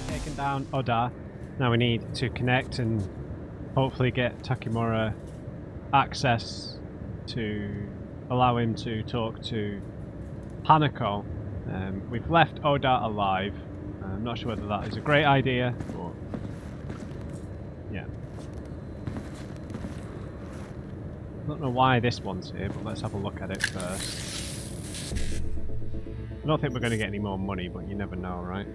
Taken down Oda. Now we need to connect and hopefully get Takemura access to allow him to talk to Hanako. We've left Oda alive. I'm not sure whether that is a great idea, but yeah. I don't know why this one's here, but let's have a look at it first. I don't think we're going to get any more money, but you never know, right?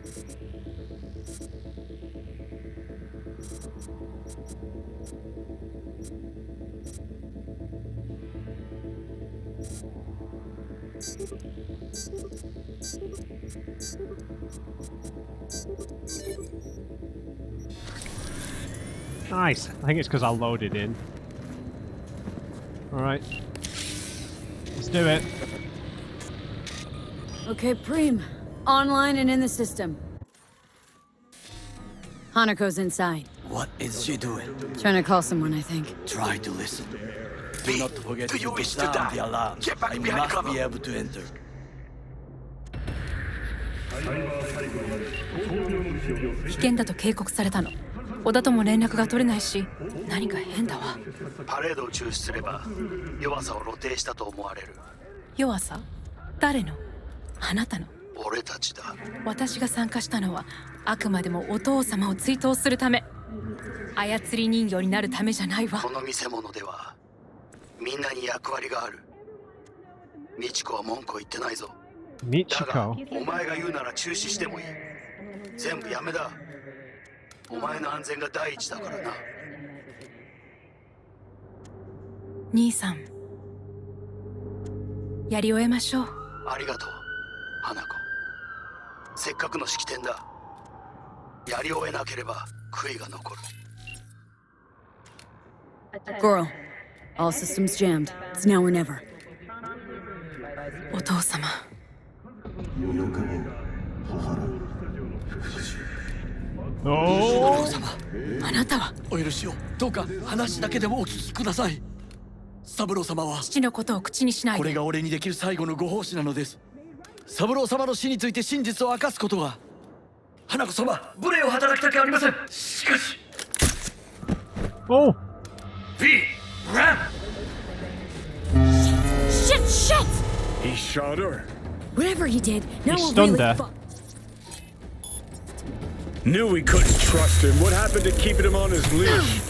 Nice. I think it's because I loaded in. Alright. Let's do it. Okay, Preem. Online and in the system. Hanako's inside. What is she doing? Trying to call someone, I think. Try to listen. Do not forget to sound the alarm. I must be able to enter. 危険だと警告されたの。小田とも連絡が取れないし、何か変だわ。パレードを中止すれば弱さを露呈したと思われる。弱さ？誰の？あなたの。俺たちだ。私が参加したのはあくまでもお父様を追悼するため。操り人形になるためじゃないわ。この見せ物ではみんなに役割がある。美智子は文句を言ってないぞ。だがお前が言うなら中止してもいい。全部やめだ。お前の安全が第一だからな。兄さん、やり終えましょう。ありがとう、花子。せっかくの式典だ。やり終えなければ悔いが残る。Goro, all systems jammed. It's now or never. お父様。おあなたはお許しを。どうか話だけでもお聞きください。三郎様は父のことを口にしないで。これが俺にできる最後のご奉仕なのです。三郎様の死について真実を明かすことが。花子様、無礼を働きたくありません。しかし。お V! Ram! Shit! He shot her. Whatever he did, now He we're stunned really her. fucked. Knew we couldn't trust him. What happened to keeping him on his leash?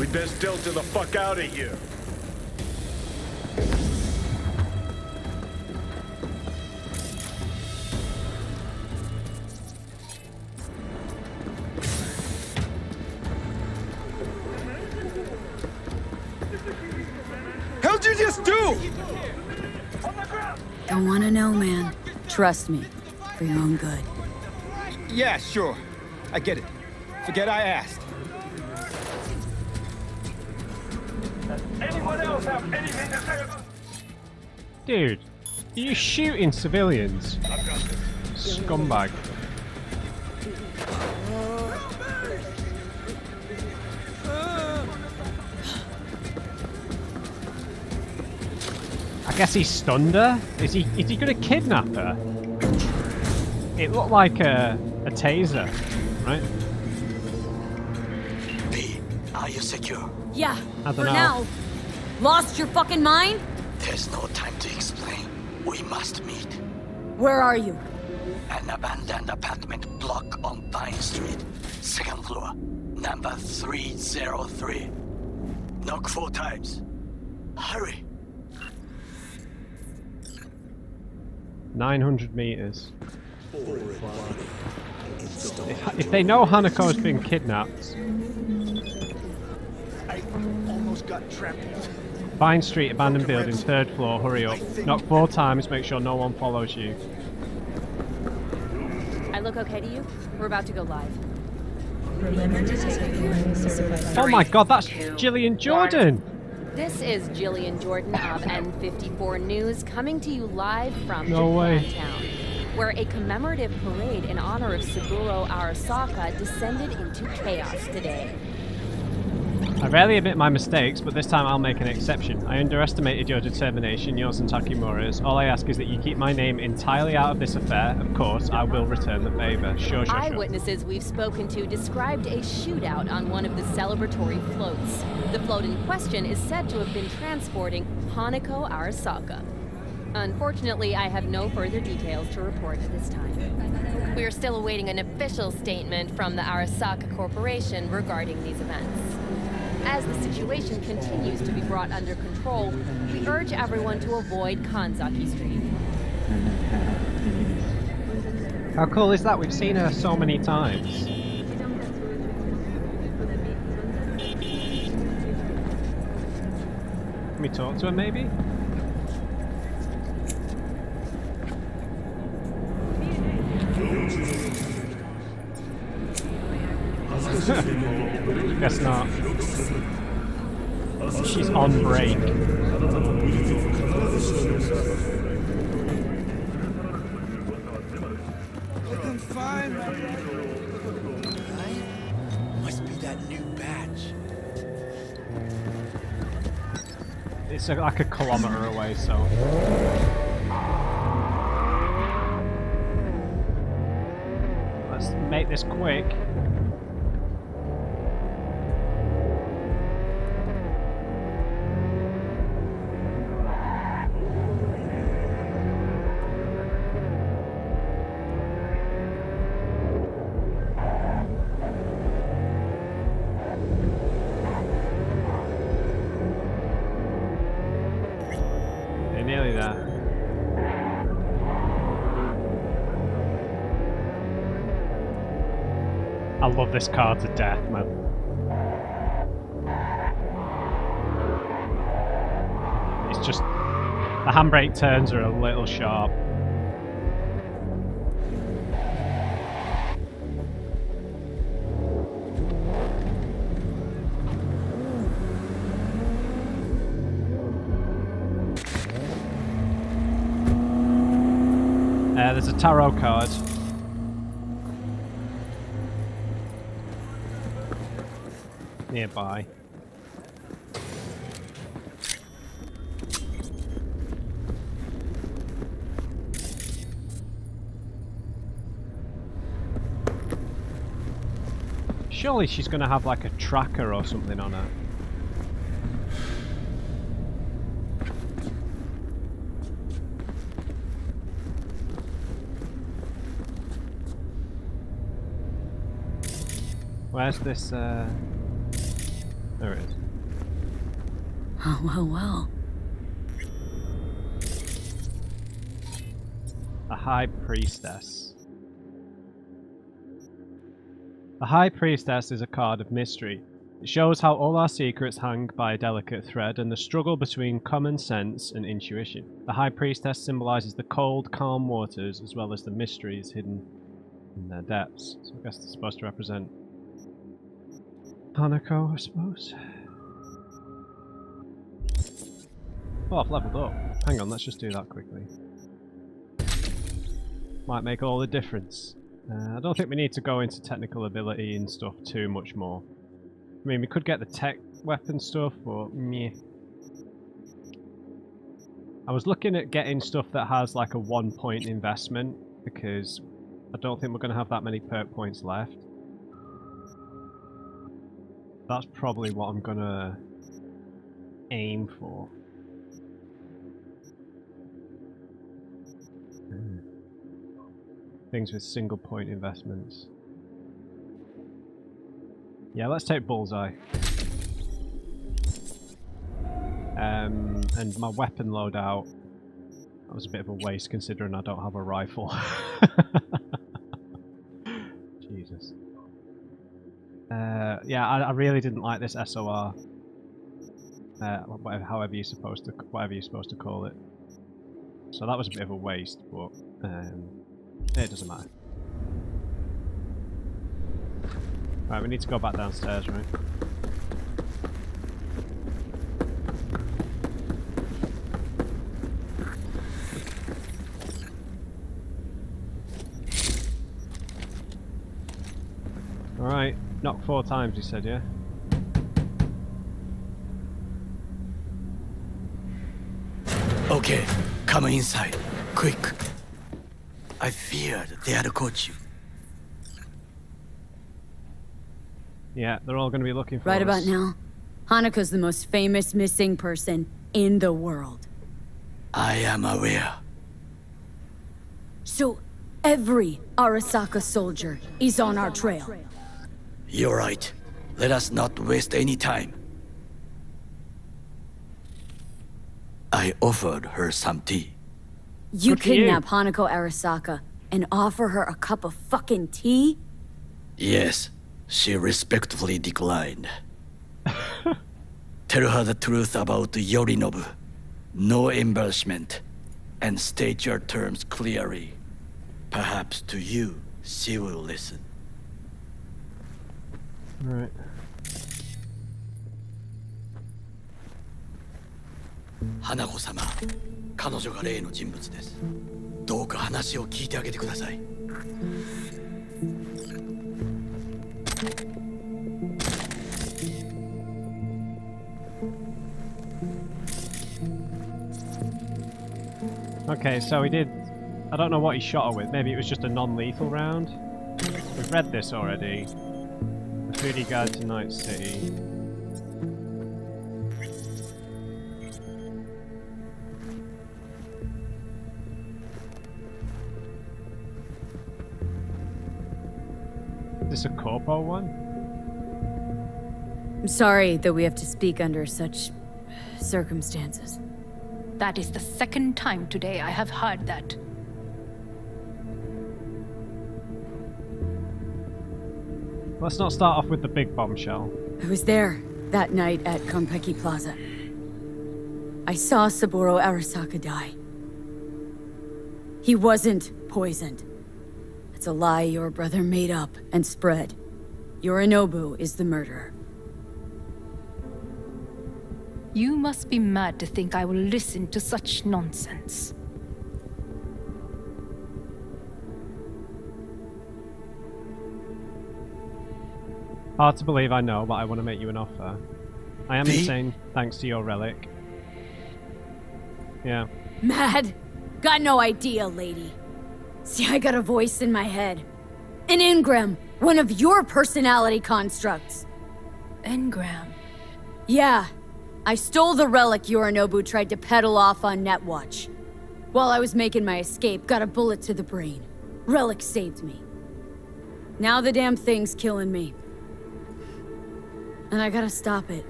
We'd best delta the fuck out of here. How'd you just do? Don't wanna know, man. Trust me. For your own good. Yeah, sure. I get it. Forget I asked. Anyone else have anything to say about... Dude, are you shooting civilians? Scumbag. I guess he stunned her? Is he gonna kidnap her? It looked like a taser, right? V, are you secure? Yeah, I for don't know. now. Lost your fucking mind? There's no time to explain. We must meet. Where are you? An abandoned apartment block on Pine Street. Second floor. Number 303. Knock 4 times. Hurry. 900 meters. If they know Hanako has been kidnapped. I almost got trapped. Vine Street, abandoned building, 3rd floor, hurry up. Knock 4 times, make sure no one follows you. I look okay to you? We're about to go live. Oh my god, that's Gillian Jordan! This is Jillian Jordan of N54 News coming to you live from No way. Japantown, where a commemorative parade in honor of Saburo Arasaka descended into chaos today. I rarely admit my mistakes, but this time I'll make an exception. I underestimated your determination, yours and Takimura's. All I ask is that you keep my name entirely out of this affair. Of course, I will return the favor. Sure. Eyewitnesses we've spoken to described a shootout on one of the celebratory floats. The float in question is said to have been transporting Hanako Arasaka. Unfortunately, I have no further details to report at this time. We are still awaiting an official statement from the Arasaka Corporation regarding these events. As the situation continues to be brought under control, we urge everyone to avoid Kanzaki Street. How cool is that? We've seen her so many times. Can we talk to her maybe? Guess not. She's on break. Looking fine, my brother. Must be that new batch. It's like a kilometer away, so. Let's make this quick. Nearly there. I love this car to death, man. It's just the handbrake turns are a little sharp. There's a tarot card. Nearby. Surely she's gonna have like a tracker or something on her. Where's this, There it is. Oh, well. A High Priestess. The High Priestess is a card of mystery. It shows how all our secrets hang by a delicate thread and the struggle between common sense and intuition. The High Priestess symbolizes the cold, calm waters as well as the mysteries hidden in their depths. So I guess it's supposed to represent Hanako, I suppose. Oh, I've leveled up. Hang on, let's just do that quickly. Might make all the difference. I don't think we need to go into technical ability and stuff too much more. I mean, we could get the tech weapon stuff, but meh. I was looking at getting stuff that has like a 1 point investment, because I don't think we're going to have that many perk points left. That's probably what I'm gonna aim for. Things with single point investments. Yeah, let's take Bullseye. And my weapon loadout. That was a bit of a waste considering I don't have a rifle. Jesus. Yeah, I really didn't like this SOR. Whatever you're supposed to call it. So that was a bit of a waste, but it doesn't matter. Right, we need to go back downstairs, right? Alright, knock 4 times, you said, yeah? Okay, come inside. Quick. I feared they had caught you. Yeah, they're all going to be looking for us. Right about now, Hanako's the most famous missing person in the world. I am aware. So, every Arasaka soldier is on our trail. You're right. Let us not waste any time. I offered her some tea. You Good for you. kidnap Hanako Arasaka and offer her a cup of fucking tea? Yes, she respectfully declined. Tell her the truth about Yorinobu. No embellishment. And state your terms clearly. Perhaps to you, she will listen. Right. Hanako様、彼女が例の人物です。どうか話を聞いてあげてください。Okay, so he did... I don't know what he shot her with. Maybe it was just a non-lethal round. We've read this already. The foodie guide to Night City. Is this a corpo one? I'm sorry that we have to speak under such circumstances. That is the second time today I have heard that. Let's not start off with the big bombshell. I was there that night at Konpeki Plaza. I saw Saburo Arasaka die. He wasn't poisoned. It's a lie your brother made up and spread. Yorinobu is the murderer. You must be mad to think I will listen to such nonsense. Hard to believe, I know, but I want to make you an offer. I am insane thanks to your relic. Yeah. Mad? Got no idea, lady. See, I got a voice in my head. An engram, one of your personality constructs. Engram? Yeah. I stole the relic Yorinobu tried to peddle off on Netwatch. While I was making my escape, got a bullet to the brain. Relic saved me. Now the damn thing's killing me. And I gotta stop it.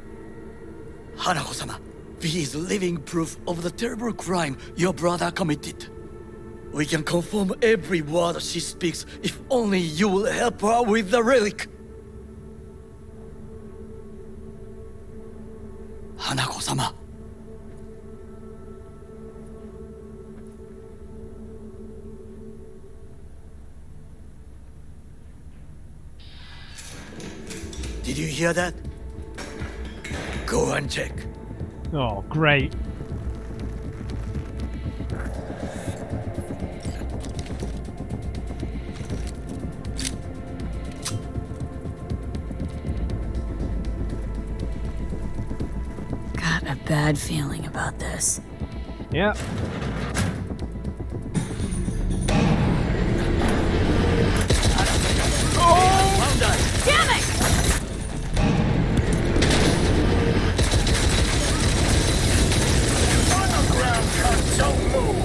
Hanako-sama, V is living proof of the terrible crime your brother committed. We can confirm every word she speaks if only you will help her with the relic. Hanako-sama. Did you hear that? Go and check. Oh, great. Got a bad feeling about this. Yeah. Damn it! Don't move!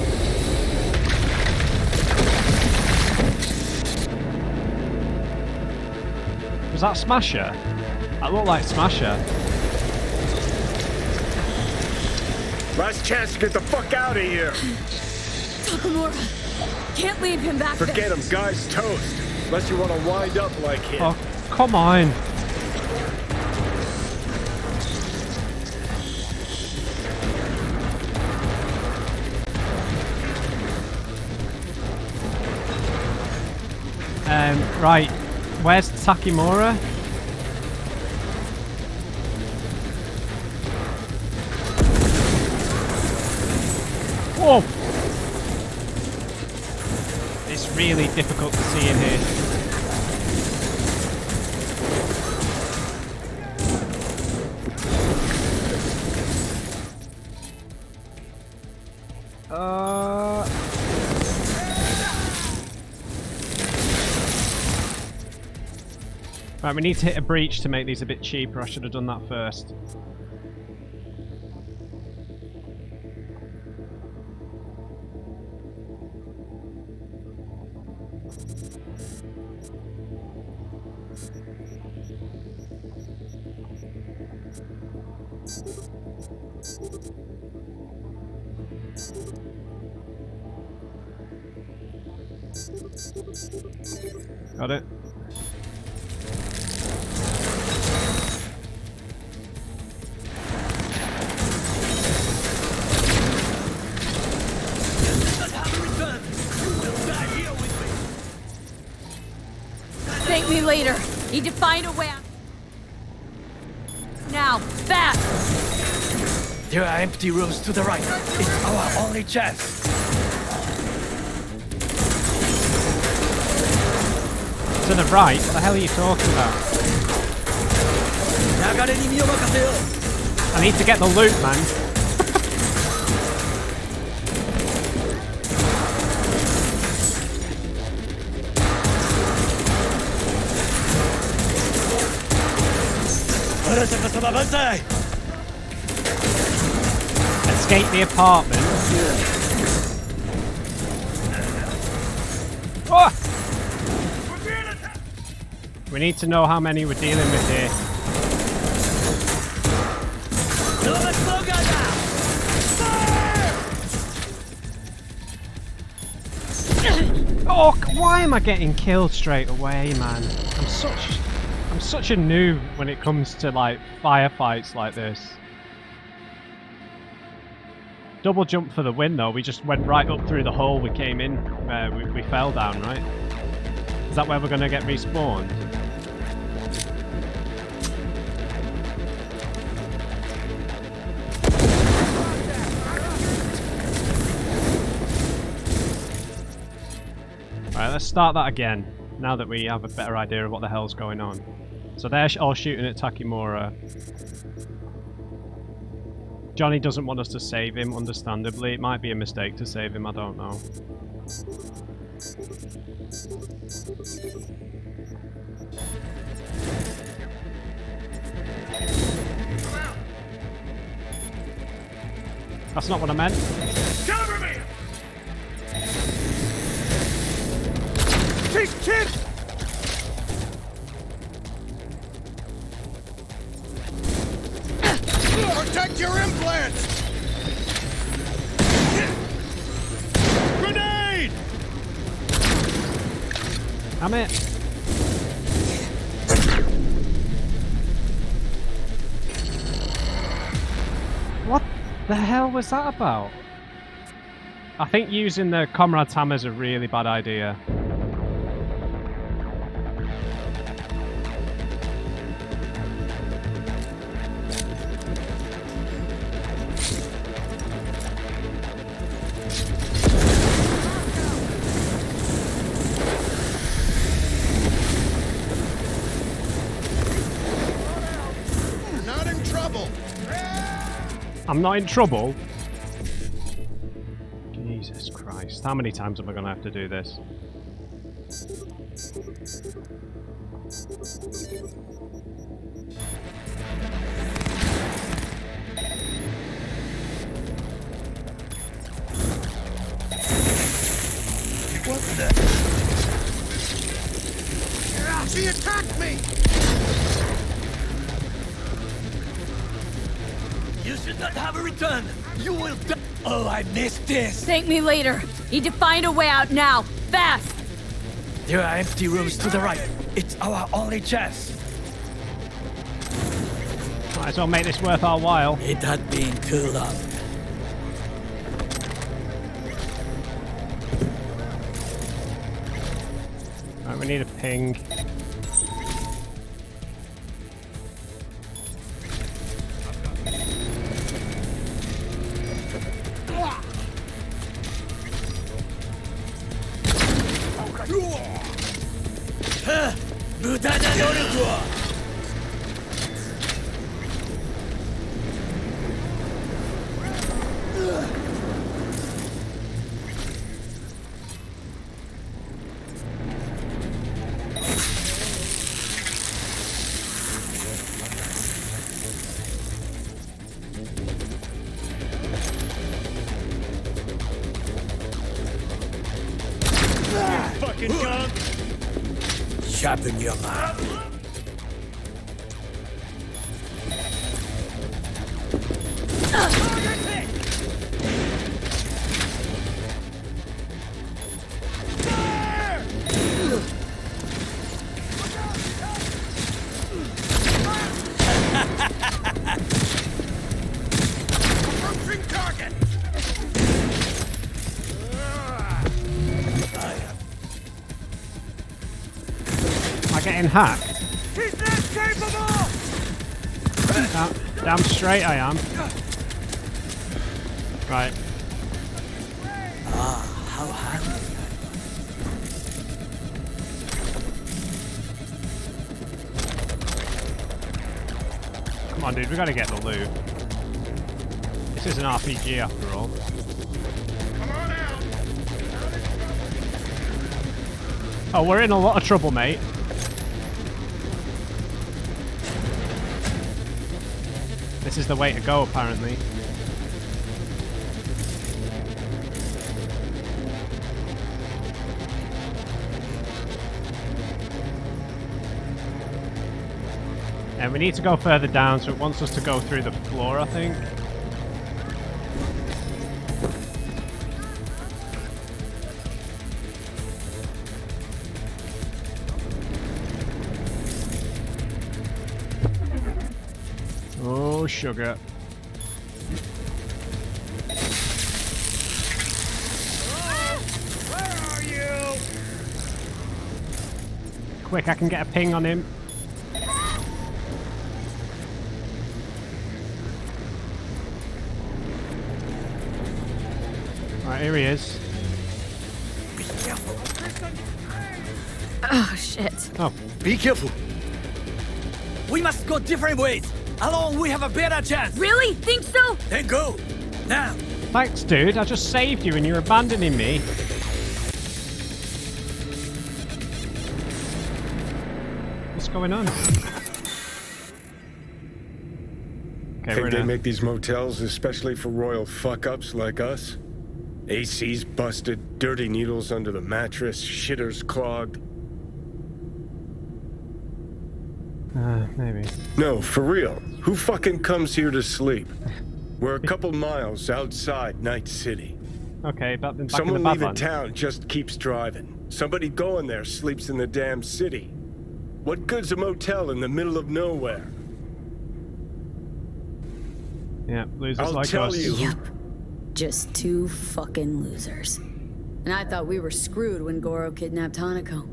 Was that Smasher? That looked like Smasher. Last chance to get the fuck out of here! Takamura! Can't leave him back there! Forget him, guy's toast. Unless you want to wind up like him. Oh, come on. Right. Where's Takimura? Whoa! It's really difficult to see in here. Right, we need to hit a breach to make these a bit cheaper. I should have done that first. Got it. Thank me later. Need to find a way out. Now, fast! There are empty rooms to the right. It's our only chance. To the right? What the hell are you talking about? I need to get the loot, man. Escape the apartment. Oh! We need to know how many we're dealing with here. Oh, why am I getting killed straight away, man? I'm such a noob when it comes to like firefights like this. Double jump for the win though. We just went right up through the hole we came in. We fell down, right? Is that where we're gonna get respawned? Alright, let's start that again, now that we have a better idea of what the hell's going on. So they're all shooting at Takimura. Johnny doesn't want us to save him, understandably. It might be a mistake to save him, I don't know. That's not what I meant. Cover me! She's kicked! Protect your implants! Grenade! Damn it! What the hell was that about? I think using the comrade's hammer is a really bad idea. I'm not in trouble. Jesus Christ. How many times am I going to have to do this? What the? She attacked me! You should not have a return. You will die. Oh, I missed this. Thank me later. Need to find a way out now. Fast! There are empty rooms to the right. It's our only chance. Might as well make this worth our while. It had been too long. Right, we need a ping. fucking gun! Sharpen your mind. Approaching target! Am I getting hacked? He's inescapable! Damn straight I am. Right. How handy. Come on, dude, we gotta get the loot. This is an RPG after all. Come on out! Oh, we're in a lot of trouble, mate. This is the way to go, apparently. And we need to go further down, so it wants us to go through the floor, I think. Oh, sugar. Where are you? Quick, I can get a ping on him. Right, here he is. Be careful. Oh, shit. Oh, Be careful. We must go different ways. Alone, we have a better chance. Really? Think so? Then go. Now. thanks, dude. I just saved you and you're abandoning me. What's going on? Okay, Think we're they in a... make these motels especially for royal fuck-ups like us? AC's busted, dirty needles under the mattress, shitters clogged. Maybe. No, for real. Who fucking comes here to sleep? We're a couple miles outside Night City. Okay, back in Someone the leaving Badlands. town just keeps driving. Somebody going there sleeps in the damn city. What good's a motel in the middle of nowhere? Yeah, losers I'll like tell us. you. Yep. Just two fucking losers. And I thought we were screwed when Goro kidnapped Hanako.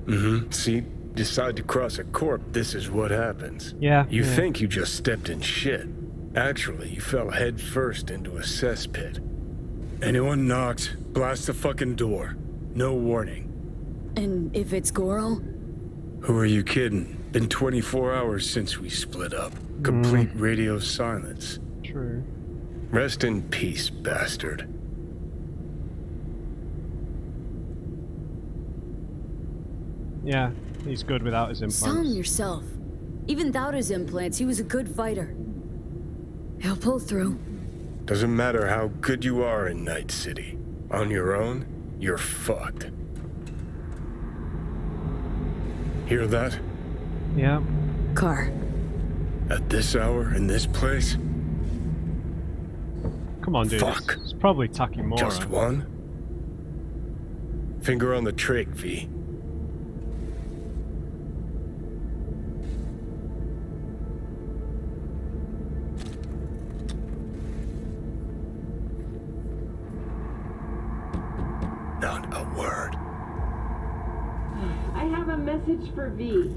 Mm-hmm. See? Decide to cross a corp, this is what happens. Yeah. You yeah. think you just stepped in shit. Actually, you fell head first into a cesspit. Anyone knocks, blast the fucking door. No warning. And if it's Goro? Who are you kidding? Been 24 hours since we split up. Complete radio silence. True. Rest in peace, bastard. Yeah, he's good without his Saw him implants. yourself. Even without his implants, he was a good fighter. He'll pull through. Doesn't matter how good you are in Night City. On your own, you're fucked. Hear that? Yeah. Car. At this hour, in this place? Come on, dude. Fuck. It's probably Takimura. Just one? Finger on the trach, V. Not a word. I have a message for V.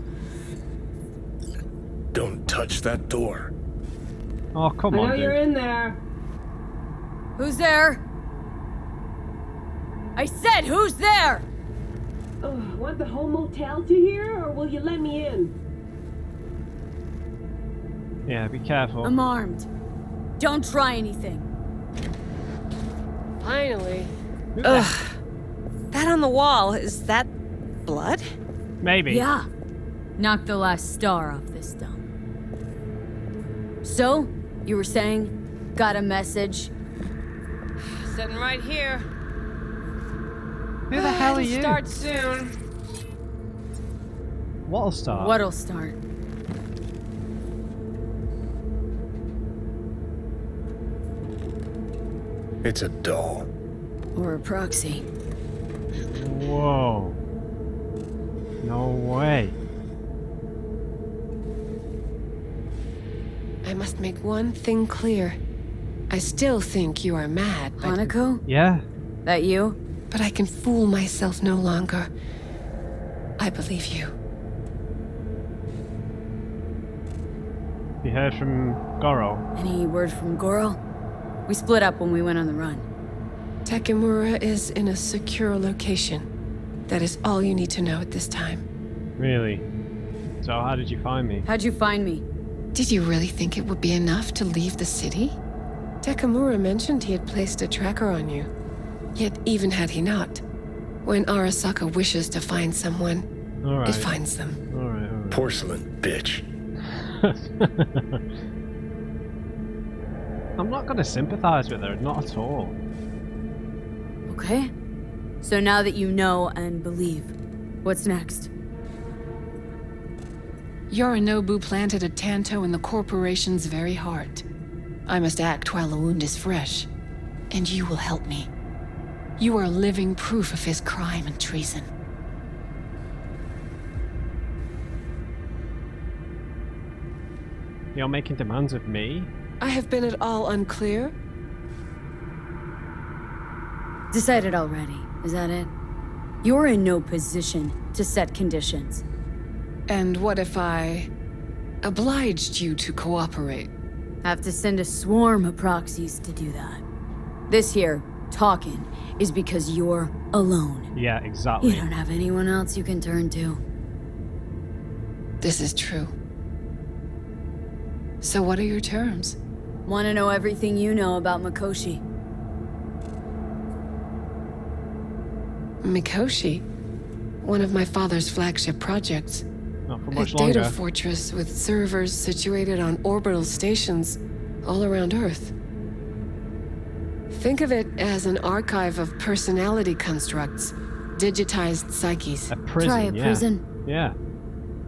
Don't touch that door. Oh, come I on, know dude. you're in there. Who's there? I said, who's there? Oh, want the whole motel to hear, or will you let me in? Yeah, be careful. I'm armed. Don't try anything. Finally. Who the- Ugh. That on the wall, is that blood? Maybe. Yeah. Knock the last star off this dome. So, you were saying, got a message? Sitting right here. Who the hell are you? Start soon. What'll start? What'll start? It's a doll. Or a proxy. Whoa. No way. I must make one thing clear. I still think you are mad, but... Hanako? Yeah. That you? But I can fool myself no longer. I believe you. You heard from Goro? Any word from Goro? We split up when we went on the run. Takemura is in a secure location. That is all you need to know at this time. Really? So how did you find me? How'd you find me? Did you really think it would be enough to leave the city? Takemura mentioned he had placed a tracker on you. Yet even had he not, when Arasaka wishes to find someone, Alright. it finds them. Alright. Porcelain, bitch. I'm not gonna sympathize with her, not at all. Okay. So now that you know and believe, what's next? Yorinobu planted a tanto in the corporation's very heart. I must act while the wound is fresh, and you will help me. You are living proof of his crime and treason. You're making demands of me? I have been at all unclear. Decided already, is that it? You're in no position to set conditions. And what if I obliged you to cooperate? Have to send a swarm of proxies to do that. This here, talking, is because you're alone. Yeah, exactly. You don't have anyone else you can turn to. This is true. So what are your terms? Want to know everything you know about Mikoshi. Mikoshi? One of my father's flagship projects. Not for A much data longer. fortress with servers situated on orbital stations all around Earth. Think of it as an archive of personality constructs, digitized psyches. A prison, Try a yeah. prison. Yeah.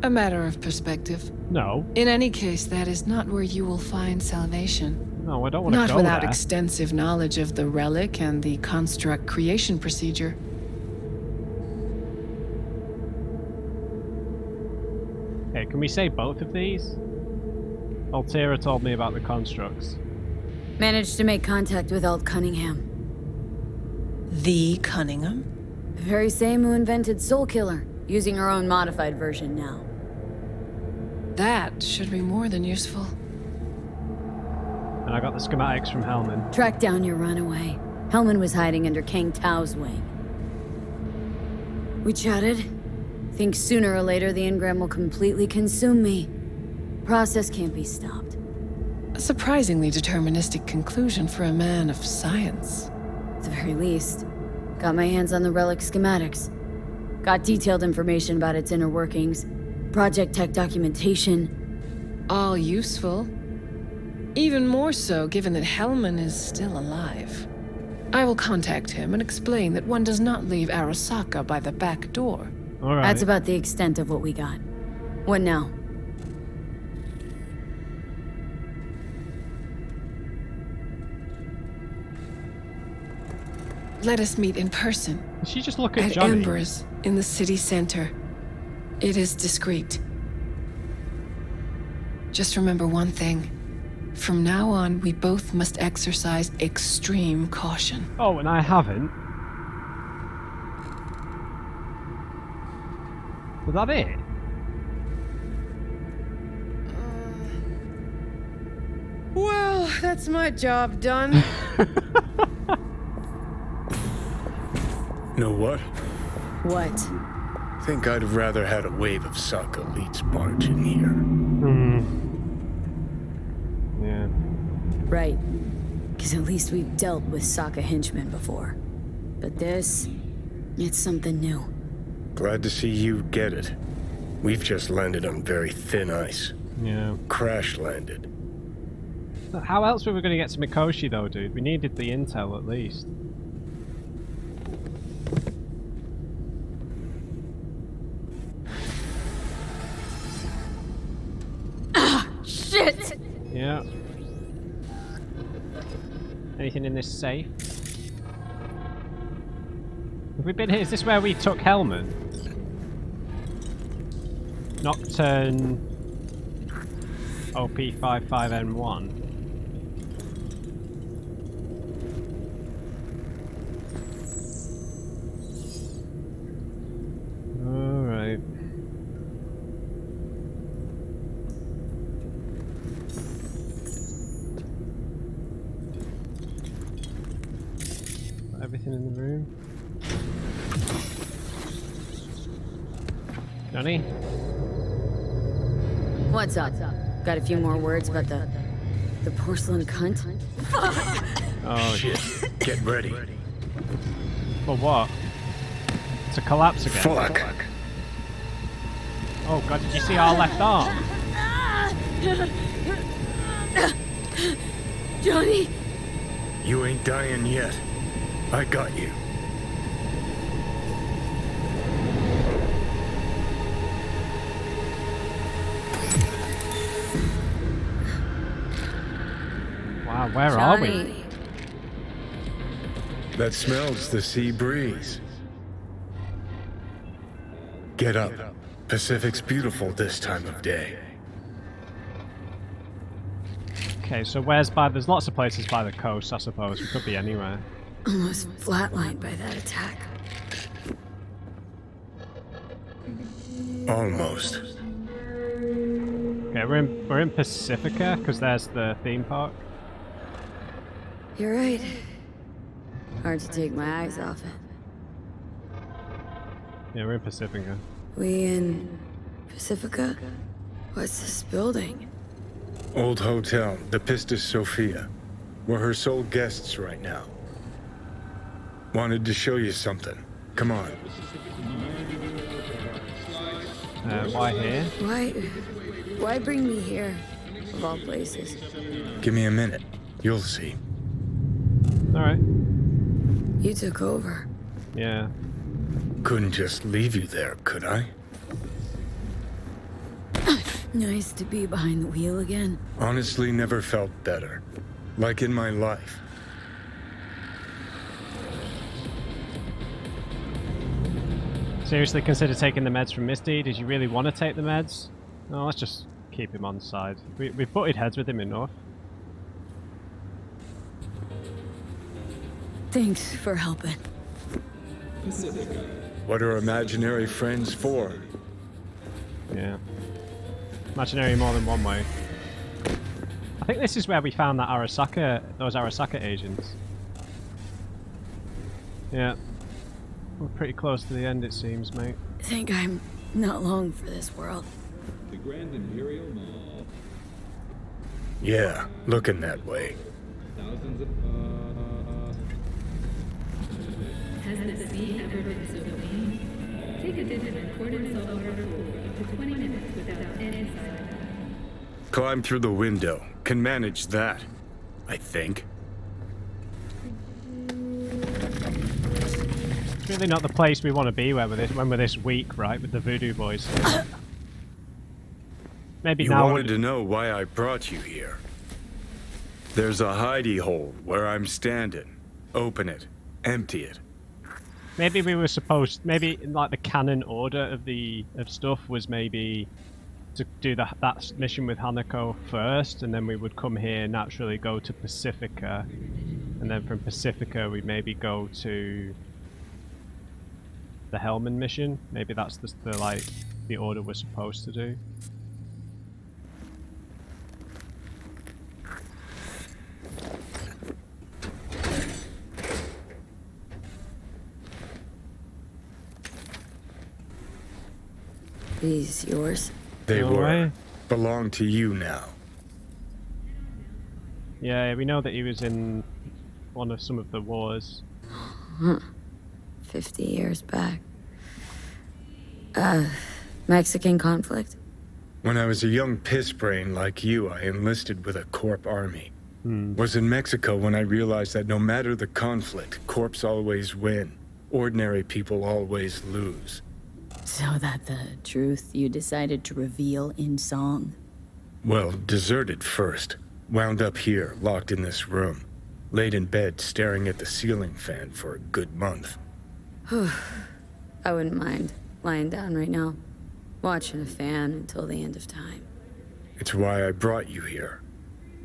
A matter of perspective. No. In any case, that is not where you will find salvation. No, I don't want to Not go without there. extensive knowledge of the relic and the construct creation procedure. Hey, can we say both of these? Altera told me about the constructs. Managed to make contact with Alt Cunningham. The Cunningham? The very same who invented Soul Killer, using her own modified version now. That should be more than useful. And I got the schematics from Hellman. Track down your runaway. Hellman was hiding under Kang Tao's wing. We chatted. Think sooner or later the engram will completely consume me. Process can't be stopped. A surprisingly deterministic conclusion for a man of science. At the very least, got my hands on the relic schematics. Got detailed information about its inner workings, project tech documentation. All useful. Even more so given that Hellman is still alive. I will contact him and explain that one does not leave Arasaka by the back door. Alright. That's about the extent of what we got. What now? Let us meet in person. Did she just look at At Johnny? Embers, in the city center. It is discreet. Just remember one thing. From now on, we both must exercise extreme caution. Oh, and I haven't. Was that it? Well, that's my job done. Know what? What? Think I'd have rather had a wave of Saka elites barge in here. Yeah. Right. Because at least we've dealt with Sokka henchmen before. But this, it's something new. Glad to see you get it. We've just landed on very thin ice. Yeah. Crash landed. How else were we going to get to Mikoshi though, dude? We needed the intel at least. Yeah. Anything in this safe? Have we been here? Is this where we took Hellman? Nocturne OP55N1. Alright. Everything in the room. Johnny? What's up? Got a few more words about the porcelain cunt? Oh Shit. Get ready. For what? To collapse again? Fuck. Oh god, did you see our left arm? Johnny! You ain't dying yet. I got you. Wow, where are we? Johnny. That smells the sea breeze. Get up. Pacific's beautiful this time of day. Okay, so where's by... There's lots of places by the coast, I suppose. We could be anywhere. Almost flatlined by that attack. Almost. Okay, we're in Pacifica, because there's the theme park. You're right. Hard to take my eyes off it. Yeah, we're in Pacifica. We in Pacifica? What's this building? Old hotel, the Pistis Sophia. We're her sole guests right now. Wanted to show you something. Come on. Why here? Why bring me here, of all places? Give me a minute. You'll see. Alright. You took over. Yeah. Couldn't just leave you there, could I? Nice to be behind the wheel again. Honestly, never felt better. Like in my life. Seriously consider taking the meds from Misty? Did you really want to take the meds? No, let's just keep him on side. We've butted heads with him enough. Thanks for helping. What are imaginary friends for? Yeah. Imaginary more than one way. I think this is where we found that Arasaka, those Arasaka agents. Yeah. We're pretty close to the end, it seems, mate. Think I'm not long for this world. The Grand Imperial Mall. Yeah, looking that way. Thousands of Has the sea ever been so clean? Take a dip in a cordon saltwater pool for up to 20 minutes without any side effects. Climb through the window. Can manage that, I think. It's really not the place we want to be when we're this weak, right, with the voodoo boys. Maybe You now wanted to know why I brought you here. There's a hidey hole where I'm standing. Open it. Empty it. maybe we were supposed, maybe like the canon order of stuff was maybe to do that mission with Hanako first, and then we would come here, naturally go to Pacifica, and then from Pacifica we'd maybe go to the Hellman mission. Maybe that's the order we're supposed to do. These yours? They No were. way. Belong to you now. Yeah, we know that he was in some of the wars. 50 years back. Mexican conflict? When I was a young piss brain like you, I enlisted with a Corp army. Was in Mexico when I realized that no matter the conflict, Corps always win. Ordinary people always lose. So that the truth you decided to reveal in song? Well, deserted first. Wound up here, locked in this room. Laid in bed, staring at the ceiling fan for a good month. I wouldn't mind lying down right now, watching a fan until the end of time. It's why I brought you here.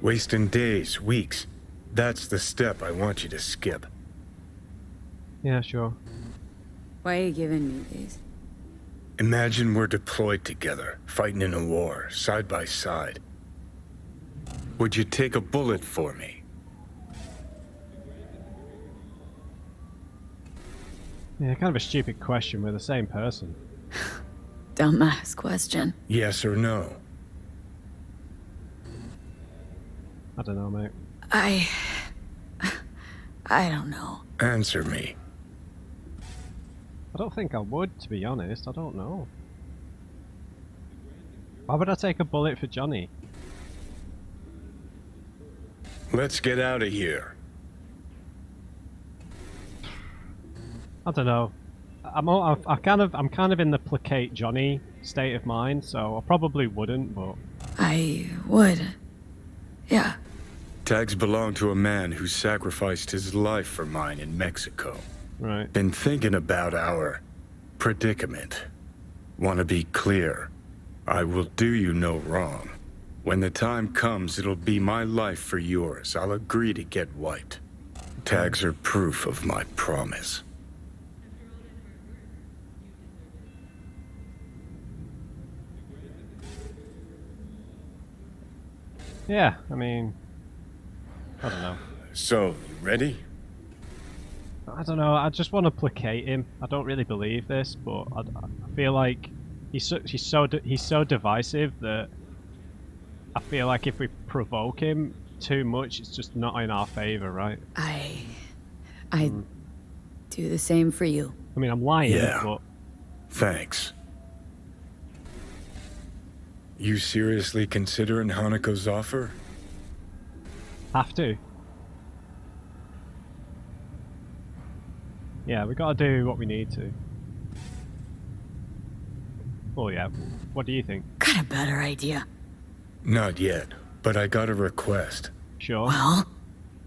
Wasting days, weeks. That's the step I want you to skip. Yeah, sure. Why are you giving me these? Imagine we're deployed together, fighting in a war, side by side. Would you take a bullet for me? Yeah, kind of a stupid question. We're the same person. Dumbass question. Yes or no? I don't know, mate. I don't know. Answer me. I don't think I would, to be honest. I don't know. Why would I take a bullet for Johnny? Let's get out of here. I don't know. I'm kind of in the placate Johnny state of mind, so I probably wouldn't, but I would. Yeah. Tags belong to a man who sacrificed his life for mine in Mexico. Right. Been thinking about our predicament. Want to be clear. I will do you no wrong. When the time comes, it'll be my life for yours. I'll agree to get wiped. Tags are proof of my promise. yeah, I mean, I don't know. So, you ready? I don't know. I just want to placate him. I don't really believe this, but I feel like he's so divisive that I feel like if we provoke him too much, it's just not in our favor, right? I do the same for you. I mean, I'm lying, Yeah. but Thanks. You seriously considering Hanako's offer? have to. Yeah, we gotta do what we need to. Oh yeah. What do you think? Got a better idea. Not yet, but I got a request. Sure. Well?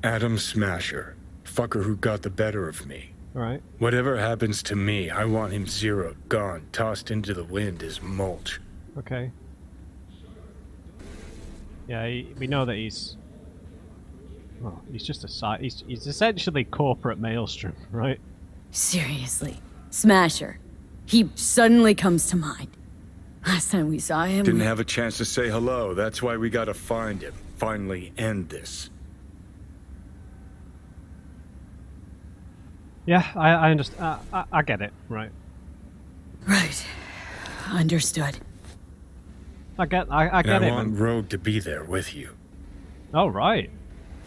Adam Smasher. Fucker who got the better of me. Alright. Whatever happens to me, I want him zeroed, gone, tossed into the wind as mulch. Okay. Yeah, we know that he's... Well, he's just a side... He's essentially corporate maelstrom, right? Seriously. Smasher. He suddenly comes to mind. Last time we saw him... Didn't have a chance to say hello, that's why we gotta find him. Finally end this. Yeah, I understand. I get it, right. Right. Understood. I get And I it, want man. Rogue to be there with you. Oh, right.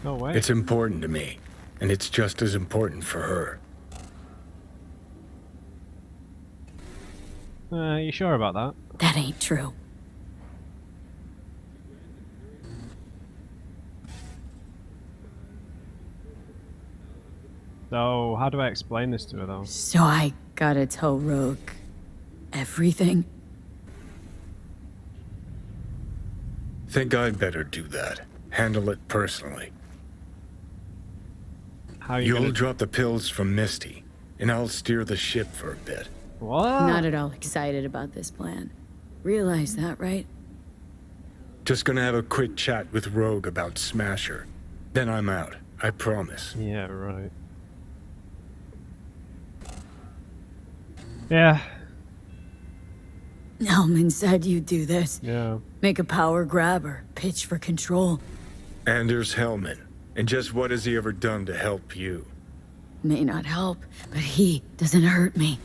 No way. It's important to me, and it's just as important for her. You sure about that? That ain't true. So, how do I explain this to her, though? So I gotta tell Rogue everything? Think I'd better do that. Handle it personally. How are you You'll gonna... drop the pills from Misty, and I'll steer the ship for a bit. What? Not at all excited about this plan. Realize that, right? Just gonna have a quick chat with Rogue about Smasher. Then I'm out. I promise. Yeah, right. Yeah. Hellman said you'd do this. Yeah. Make a power grab or pitch for control. Anders Hellman. And just what has he ever done to help you? May not help, but he doesn't hurt me.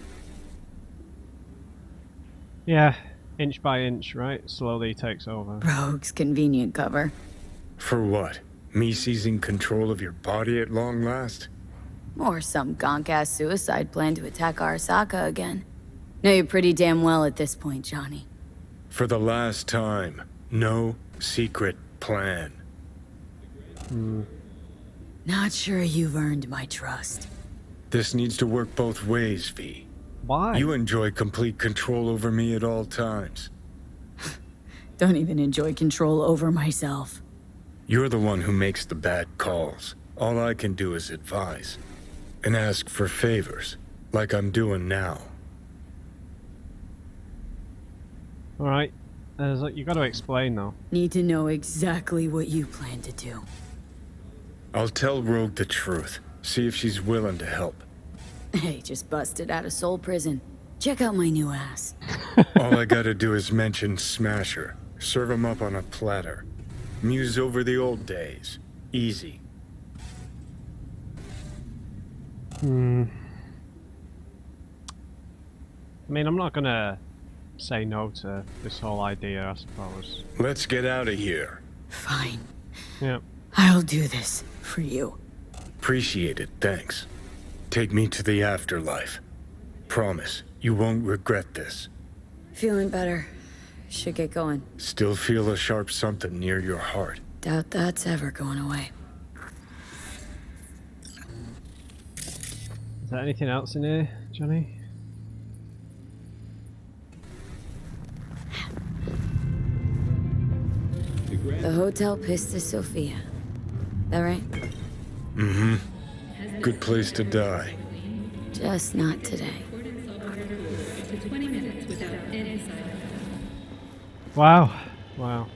Yeah. Inch by inch, right? Slowly takes over. Rogue's convenient cover. For what? Me seizing control of your body at long last? Or some gonk-ass suicide plan to attack Arasaka again. Know you pretty damn well at this point, Johnny. For the last time, no secret plan. Not sure you've earned my trust. This needs to work both ways, V. Why? You enjoy complete control over me at all times. Don't even enjoy control over myself. You're the one who makes the bad calls. All I can do is advise. And ask for favors, like I'm doing now. Alright. You got to explain, though. Need to know exactly what you plan to do. I'll tell Rogue the truth. See if she's willing to help. Hey, just busted out of soul prison. Check out my new ass. All I gotta do is mention Smasher. Serve him up on a platter. Muse over the old days. Easy. I mean, I'm not gonna say no to this whole idea, I suppose. Let's get out of here. Fine. Yeah. I'll do this for you. Appreciate it, thanks. Take me to the afterlife. Promise, you won't regret this. Feeling better. Should get going. Still feel a sharp something near your heart. Doubt that's ever going away. Is there anything else in here, Johnny? The Hotel Pista Sofia. That right? Mm-hmm. Good place to die. Just not today. Wow. Wow.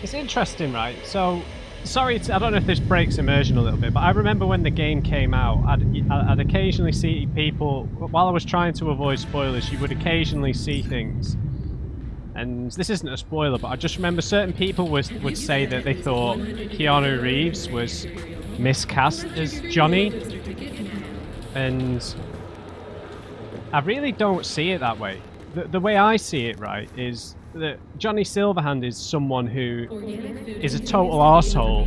It's interesting, right? So, sorry, I don't know if this breaks immersion a little bit, but I remember when the game came out, I'd occasionally see people, while I was trying to avoid spoilers, you would occasionally see things. And this isn't a spoiler, but I just remember certain people would say that they thought Keanu Reeves was miscast as Johnny. And I really don't see it that way. The way I see it, right, is that Johnny Silverhand is someone who is a total arsehole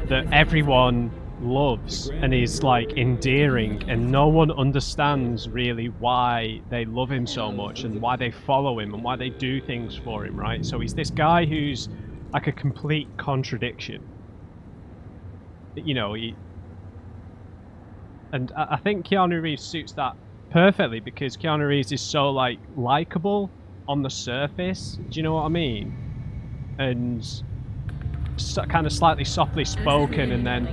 that everyone loves and is like endearing, and no one understands really why they love him so much and why they follow him and why they do things for him, right? So he's this guy who's like a complete contradiction. You know, and I think Keanu Reeves suits that perfectly, because Keanu Reeves is so like likable on the surface. Do you know what I mean? And so, kind of slightly softly spoken, and then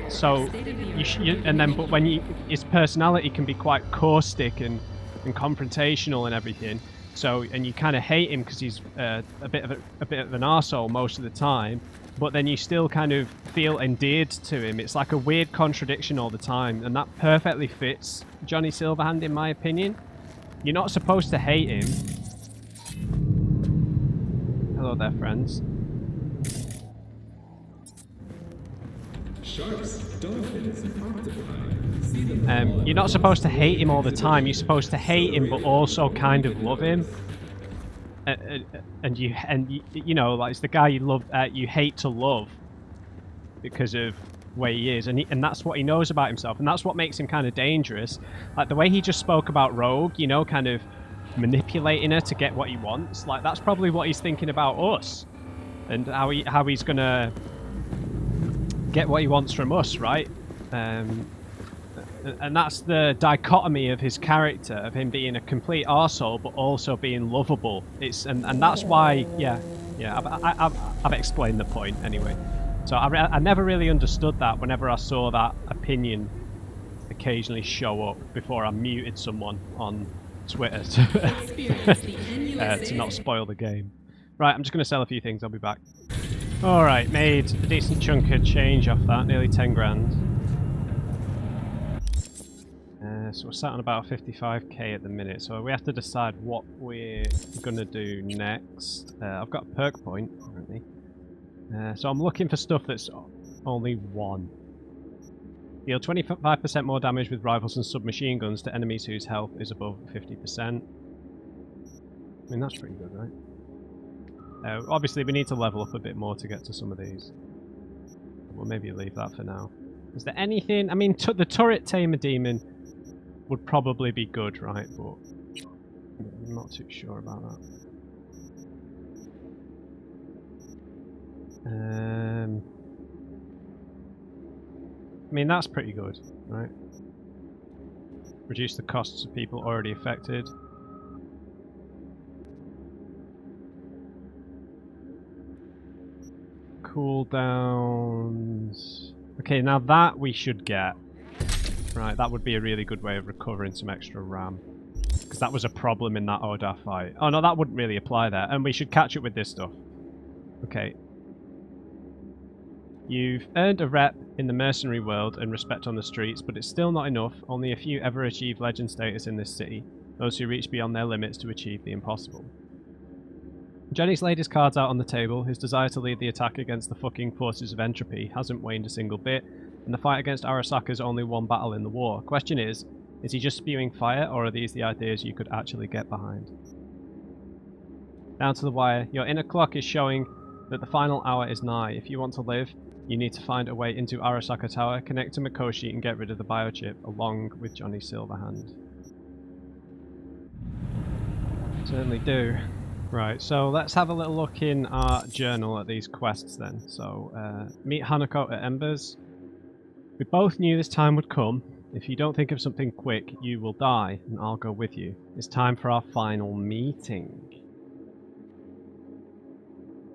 so but when his personality can be quite caustic and confrontational and everything. So, and you kind of hate him because he's a bit of an arsehole most of the time, but then you still kind of feel endeared to him. It's like a weird contradiction all the time, and that perfectly fits Johnny Silverhand, in my opinion. You're not supposed to hate him. Hello there, friends. Sharks, dolphins, octopi. You're not supposed to hate him all the time. You're supposed to hate him, but also kind of love him. And you know, like, it's the guy you love, you hate to love because of the way he is, and that's what he knows about himself, and that's what makes him kind of dangerous. Like the way he just spoke about Rogue, you know, kind of manipulating her to get what he wants. Like that's probably what he's thinking about us, and how he's gonna get what he wants from us, right? And that's the dichotomy of his character, of him being a complete arsehole but also being lovable. And that's why, yeah, I've explained the point anyway. So I never really understood that whenever I saw that opinion occasionally show up before I muted someone on Twitter to not spoil the game. Right, I'm just going to sell a few things, I'll be back. Alright, made a decent chunk of change off that, nearly 10 grand. So we're sat on about 55k at the minute, so we have to decide what we're going to do next. I've got a perk point, apparently. So I'm looking for stuff that's only one. Deal 25% more damage with rifles and submachine guns to enemies whose health is above 50%. I mean, that's pretty good, right? Obviously, we need to level up a bit more to get to some of these. We'll maybe leave that for now. Is there anything... I mean, the turret tamer demon would probably be good, right? But I'm not too sure about that. I mean, that's pretty good, right? Reduce the costs of people already affected. cooldowns. Okay, now that we should get. Right, that would be a really good way of recovering some extra RAM. Because that was a problem in that Oda fight. Oh no, that wouldn't really apply there. And we should catch up with this stuff. Okay. You've earned a rep in the mercenary world and respect on the streets, but it's still not enough. Only a few ever achieve legend status in this city. Those who reach beyond their limits to achieve the impossible. Johnny's laid his cards out on the table. His desire to lead the attack against the fucking forces of entropy hasn't waned a single bit, and the fight against Arasaka is only one battle in the war. Question is he just spewing fire, or are these the ideas you could actually get behind? Down to the wire. Your inner clock is showing that the final hour is nigh. If you want to live, you need to find a way into Arasaka Tower, connect to Mikoshi, and get rid of the biochip, along with Johnny Silverhand. Certainly do. Right, so let's have a little look in our journal at these quests then. So, meet Hanako at Embers. We both knew this time would come. If you don't think of something quick, you will die, and I'll go with you. It's time for our final meeting.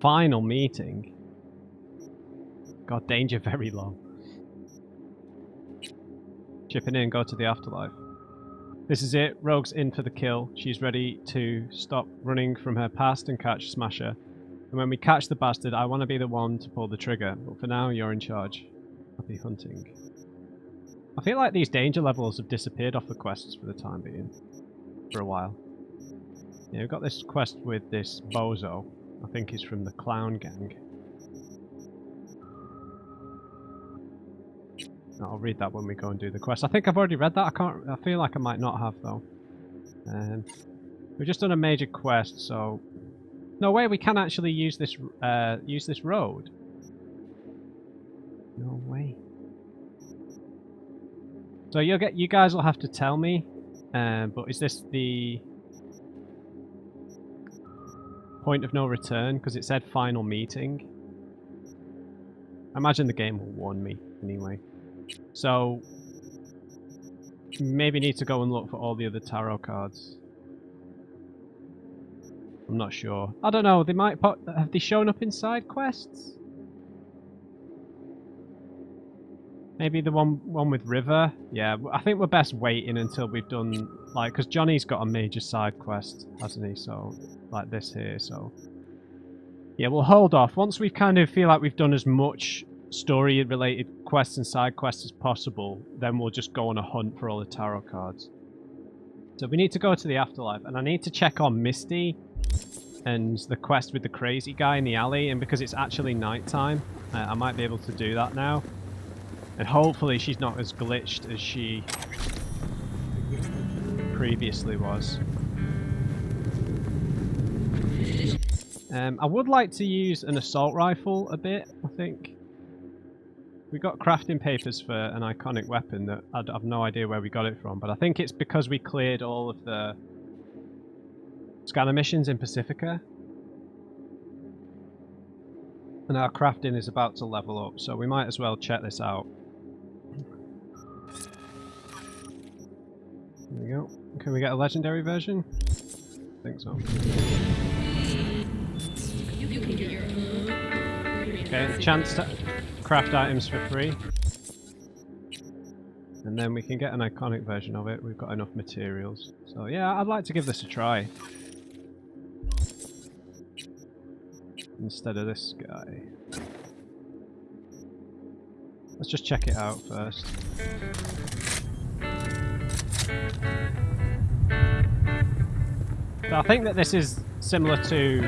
Final meeting? God, danger very low. Chipping in, go to the afterlife. This is it. Rogue's in for the kill. She's ready to stop running from her past and catch Smasher. And when we catch the bastard, I want to be the one to pull the trigger. But for now, you're in charge. Happy hunting. I feel like these danger levels have disappeared off the quests for the time being. For a while. Yeah, we've got this quest with this bozo. I think he's from the clown gang. I'll read that when we go and do the quest. I think I've already read that. I feel like I might not have though. We've just done a major quest, so no way we can actually use this road. No way. So you guys will have to tell me. But is this the point of no return? Because it said final meeting. I imagine the game will warn me anyway. So, maybe need to go and look for all the other tarot cards. I'm not sure. I don't know, they might put... Have they shown up in side quests? Maybe the one with River? Yeah, I think we're best waiting until we've done... Like, because Johnny's got a major side quest, hasn't he? So, like this here, so... Yeah, we'll hold off. Once we kind of feel like we've done as much story-related quests and side quests as possible, then we'll just go on a hunt for all the tarot cards. So we need to go to the afterlife, and I need to check on Misty and the quest with the crazy guy in the alley, and because it's actually nighttime, I might be able to do that now. And hopefully she's not as glitched as she previously was. I would like to use an assault rifle a bit, I think. We got crafting papers for an iconic weapon that I have no idea where we got it from, but I think it's because we cleared all of the scanner missions in Pacifica. And our crafting is about to level up, so we might as well check this out. There we go. Can we get a legendary version? I think so. Okay, chance to craft items for free. And then we can get an iconic version of it. We've got enough materials. So yeah, I'd like to give this a try. Instead of this guy. Let's just check it out first. So I think that this is similar to,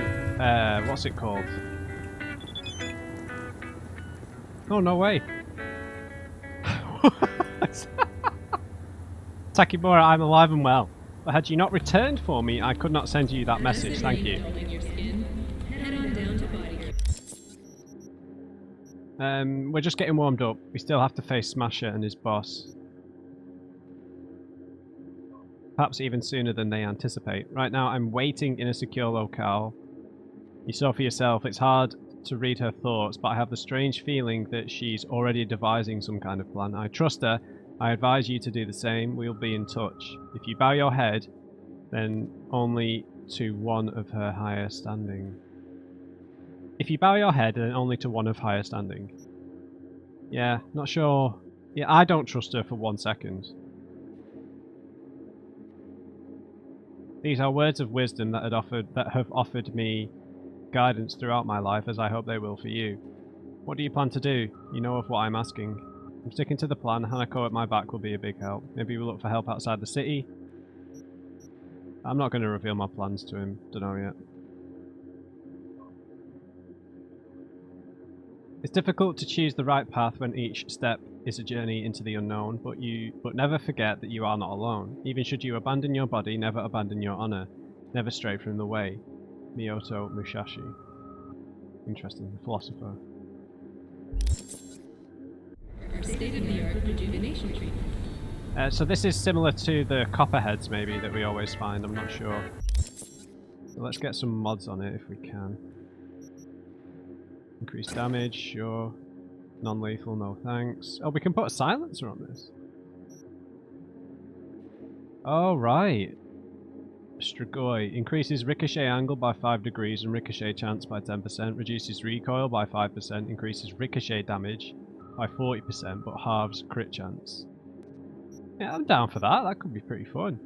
what's it called? Oh, no way. Takimura, I'm alive and well. But had you not returned for me, I could not send you that message. Thank you. We're just getting warmed up. We still have to face Smasher and his boss. Perhaps even sooner than they anticipate. Right now, I'm waiting in a secure locale. You saw for yourself, it's hard to read her thoughts, but I have the strange feeling that she's already devising some kind of plan. I trust her. I advise you to do the same. We'll be in touch. If you bow your head, then only to one of her higher standing. If you bow your head, then only to one of higher standing. Yeah, not sure. Yeah, I don't trust her for 1 second. These are words of wisdom that have offered me guidance throughout my life, as I hope they will for you. What do you plan to do? You know of what I'm asking. I'm sticking to the plan. Hanako at my back will be a big help. Maybe we'll look for help outside the city. I'm not going to reveal my plans to him. Don't know yet. It's difficult to choose the right path when each step is a journey into the unknown, but never forget that you are not alone. Even should you abandon your body, never abandon your honor. Never stray from the way. Miyoto Musashi. Interesting, philosopher. State-of-the-art rejuvenation treatment. So this is similar to the copperheads maybe that we always find, I'm not sure. So let's get some mods on it if we can. Increased damage, sure. Non-lethal, no thanks. Oh, we can put a silencer on this. Oh, right. Strigoi. Increases ricochet angle by 5 degrees and ricochet chance by 10%. Reduces recoil by 5%. Increases ricochet damage by 40%, but halves crit chance. Yeah, I'm down for that. That could be pretty fun.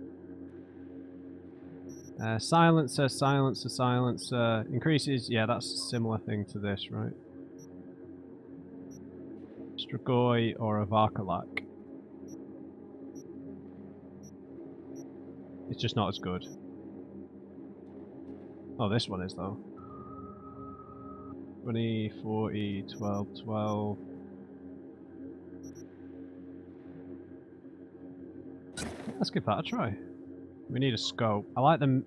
Silencer, silencer, silencer. Increases, yeah, that's a similar thing to this, right? Strigoi or a Varkalak. It's just not as good. Oh, this one is though. 20, 40, 12, 12. Let's give that a try. We need a scope. I like them.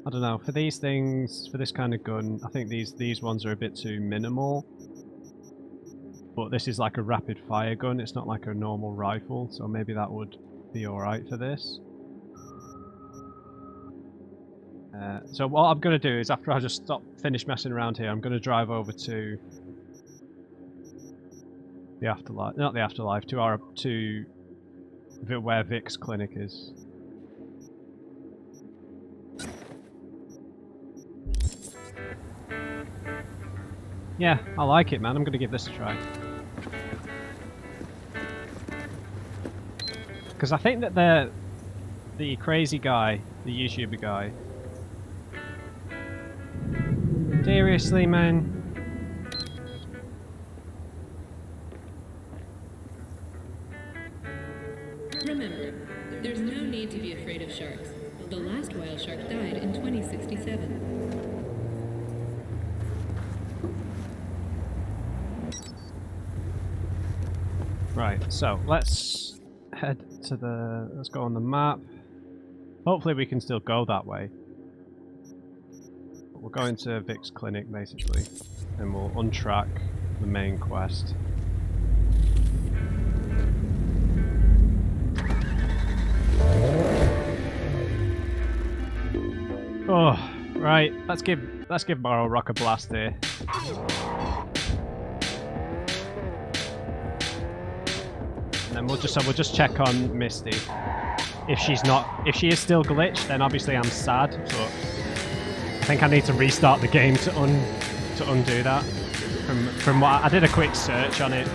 I don't know, for these things, for this kind of gun, I think these ones are a bit too minimal. But this is like a rapid fire gun, it's not like a normal rifle, so maybe that would be alright for this. So what I'm going to do is, after I just finish messing around here, I'm going to drive over to the afterlife, not the afterlife, to where Vic's clinic is. Yeah, I like it, man. I'm going to give this a try. Because I think that the crazy guy, the YouTuber guy. Seriously, man. Remember, there's no need to be afraid of sharks. The last wild shark died in 2067. Right, so let's head to let's go on the map. Hopefully we can still go that way. But we're going to Vic's clinic basically, and we'll untrack the main quest. Oh, right, let's give Borrow Rock a blast here. And then we'll just check on Misty. If she is still glitched, then obviously I'm sad, but I think I need to restart the game to undo that. From what I did a quick search on it,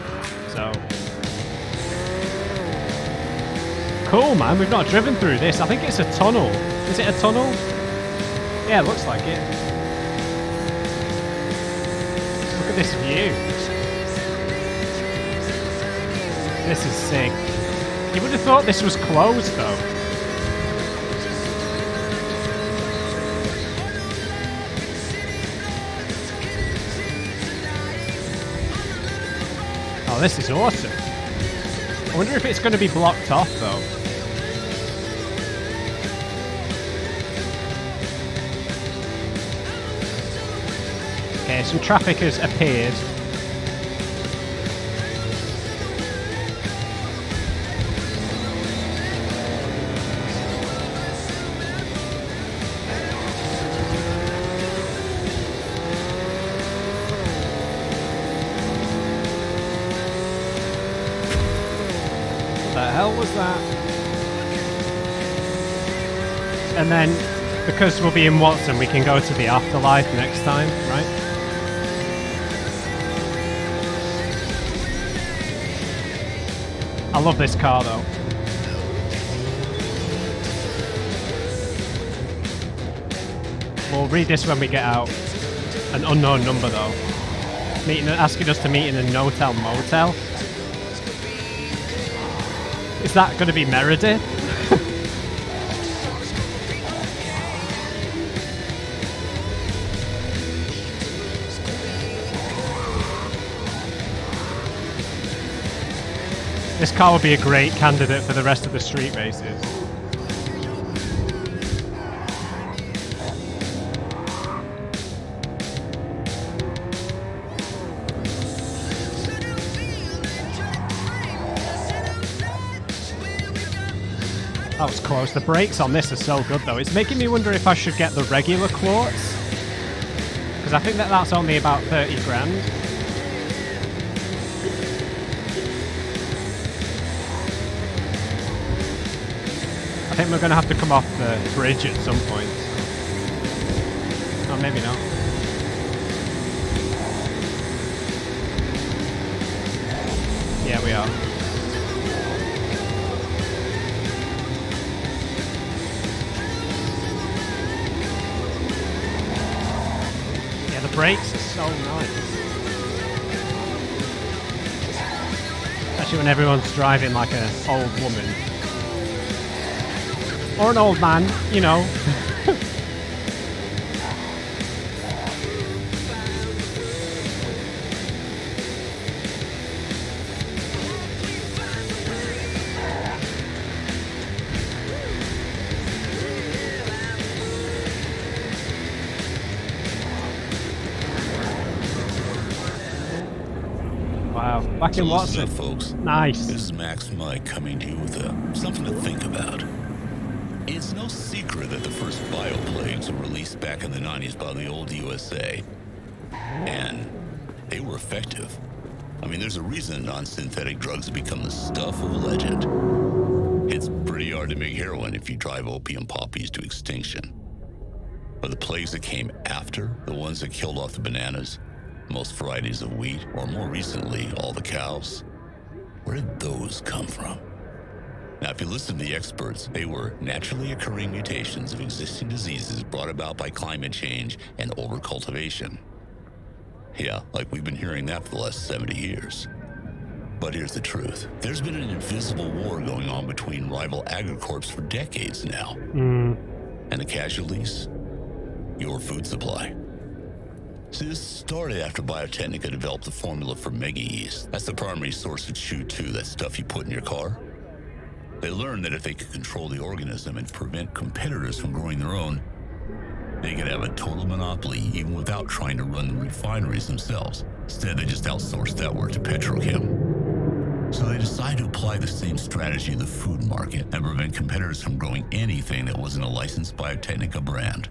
so cool, man. We've not driven through this. I think it's a tunnel. Is it a tunnel? Yeah, it looks like it. Look at this view. This is sick. You would have thought this was closed though. Oh, this is awesome. I wonder if it's going to be blocked off though. Okay, some traffic has appeared. And then, because we'll be in Watson, we can go to the afterlife next time, right? I love this car though. We'll read this when we get out. An unknown number though. Asking us to meet in a no-tell motel. Is that going to be Meredith? This car would be a great candidate for the rest of the street races. That was close. The brakes on this are so good though. It's making me wonder if I should get the regular quartz. Because I think that's only about 30 grand. I think we're going to have to come off the bridge at some point. Oh, maybe not. Yeah, we are. Yeah, the brakes are so nice. Especially when everyone's driving like an old woman. Or an old man, you know. Wow, back in Watson. Up, folks. Nice. This is Max Mike coming to you with something to think about. It's no secret that the first bioplagues were released back in the 90s by the old USA. And they were effective. I mean, there's a reason non-synthetic drugs have become the stuff of legend. It's pretty hard to make heroin if you drive opium poppies to extinction. But the plagues that came after, the ones that killed off the bananas, most varieties of wheat, or more recently, all the cows, where did those come from? Now, if you listen to the experts, they were naturally occurring mutations of existing diseases brought about by climate change and overcultivation. Yeah, like we've been hearing that for the last 70 years. But here's the truth. There's been an invisible war going on between rival agricorps for decades now. And the casualties? Your food supply. See, this started after Biotechnica developed the formula for mega yeast. That's the primary source of CHU2, that stuff you put in your car. They learned that if they could control the organism and prevent competitors from growing their own, they could have a total monopoly even without trying to run the refineries themselves. Instead, they just outsourced that work to Petrochem. So they decided to apply the same strategy to the food market and prevent competitors from growing anything that wasn't a licensed Biotechnica brand.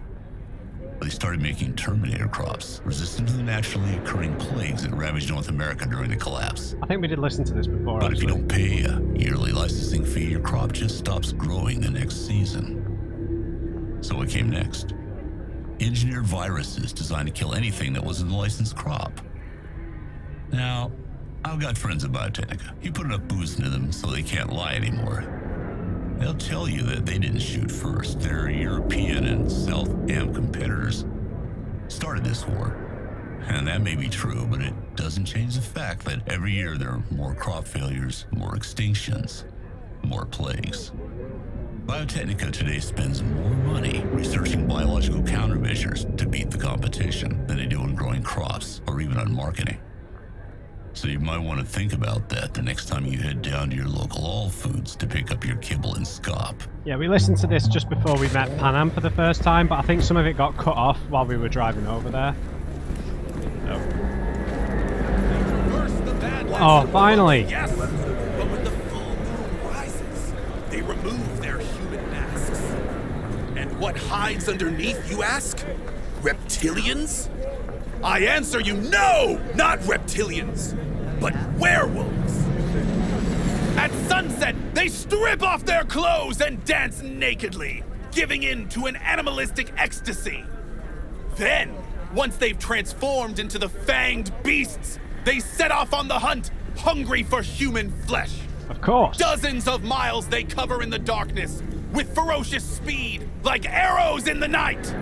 They started making Terminator crops, resistant to the naturally occurring plagues that ravaged North America during the collapse. I think we did listen to this before. But if you don't pay a yearly licensing fee, your crop just stops growing the next season. So what came next? Engineered viruses designed to kill anything that wasn't a licensed crop. Now, I've got friends at Biotechnica. You put enough booze into them so they can't lie anymore. They'll tell you that they didn't shoot first. Their European and South Am competitors started this war. And that may be true, but it doesn't change the fact that every year there are more crop failures, more extinctions, more plagues. Biotechnica today spends more money researching biological countermeasures to beat the competition than they do on growing crops or even on marketing. So you might want to think about that the next time you head down to your local All Foods to pick up your kibble and scop. Yeah, we listened to this just before we met Pan Am for the first time, but I think some of it got cut off while we were driving over there. So. Oh, finally! Yes, but when the full moon rises, they remove their human masks. And what hides underneath, you ask? Reptilians? I answer you, no! Not reptilians, but werewolves! At sunset, they strip off their clothes and dance nakedly, giving in to an animalistic ecstasy. Then, once they've transformed into the fanged beasts, they set off on the hunt, hungry for human flesh. Of course. Dozens of miles they cover in the darkness, with ferocious speed, like arrows in the night.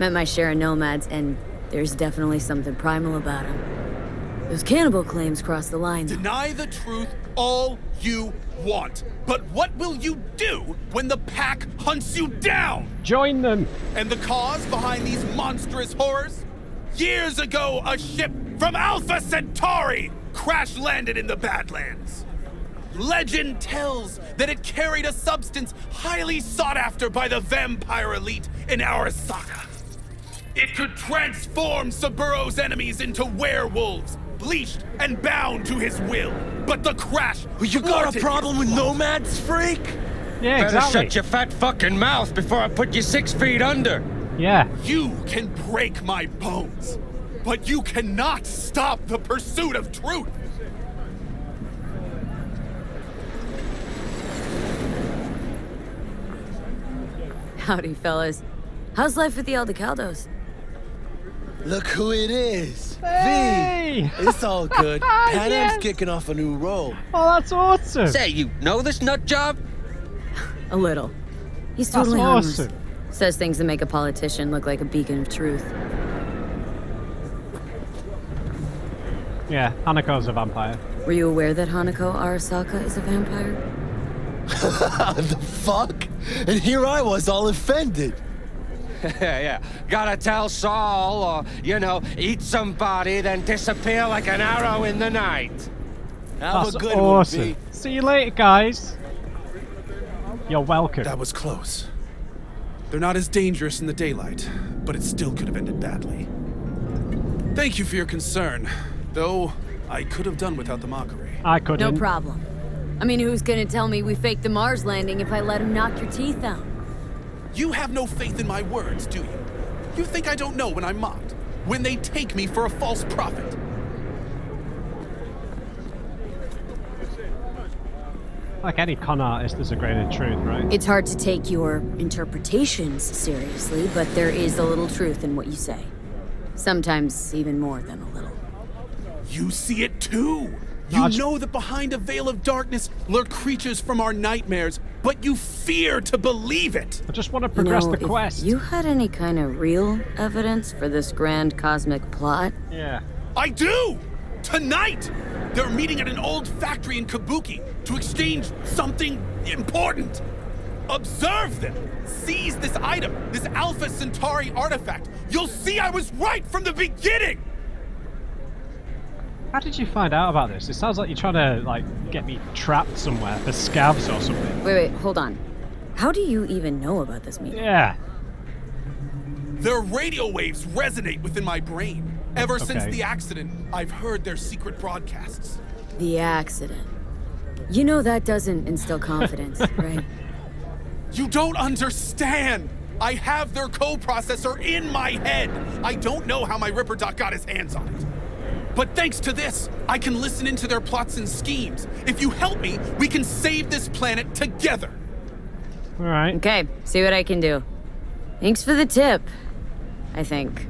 Met my share of nomads, and there's definitely something primal about them. Those cannibal claims cross the line, though. Deny the truth all you want, but what will you do when the pack hunts you down? Join them. And the cause behind these monstrous horrors? Years ago, a ship from Alpha Centauri crash-landed in the Badlands. Legend tells that it carried a substance highly sought after by the vampire elite in Arasaka. It could transform Saburo's enemies into werewolves, leashed and bound to his will. But the crash... You got a problem with nomads, freak? Yeah, Better exactly. shut your fat fucking mouth before I put you 6 feet under. Yeah. You can break my bones, but you cannot stop the pursuit of truth. Howdy, fellas. How's life with the Aldecaldos? Look who it is. Hey! V. It's all good. Panam's Yes. kicking off a new role. Oh, that's awesome. Say, you know this nut job? A little. He's That's totally harmless. awesome. Says things that make a politician look like a beacon of truth. Yeah, Hanako's a vampire. Were you aware that Hanako Arasaka is a vampire? The fuck? And here I was all offended. Yeah. Gotta tell Saul, or, eat somebody, then disappear like an arrow in the night. Have That's a good awesome. one, V. See you later, guys. You're welcome. That was close. They're not as dangerous in the daylight, but it still could have ended badly. Thank you for your concern, though I could have done without the mockery. I couldn't. No problem. I mean, who's gonna tell me we faked the Mars landing if I let him knock your teeth out? You have no faith in my words, do you? You think I don't know when I'm mocked? When they take me for a false prophet? Like any con artist, there's a grain of truth, right? It's hard to take your interpretations seriously, but there is a little truth in what you say. Sometimes even more than a little. You see it too! You know that behind a veil of darkness lurk creatures from our nightmares, but you fear to believe it! I just want to progress the quest. If you had any kind of real evidence for this grand cosmic plot? Yeah. I do! Tonight! They're meeting at an old factory in Kabuki to exchange something important. Observe them! Seize this item, this Alpha Centauri artifact. You'll see I was right from the beginning! How did you find out about this? It sounds like you're trying to, get me trapped somewhere for scavs or something. Wait, hold on. How do you even know about this meeting? Yeah. Their radio waves resonate within my brain. Ever since Okay. the accident, I've heard their secret broadcasts. The accident. You know that doesn't instill confidence, right? You don't understand! I have their co-processor in my head! I don't know how my Ripper Doc got his hands on it. But thanks to this, I can listen into their plots and schemes. If you help me, we can save this planet together. All right. Okay, see what I can do. Thanks for the tip, I think.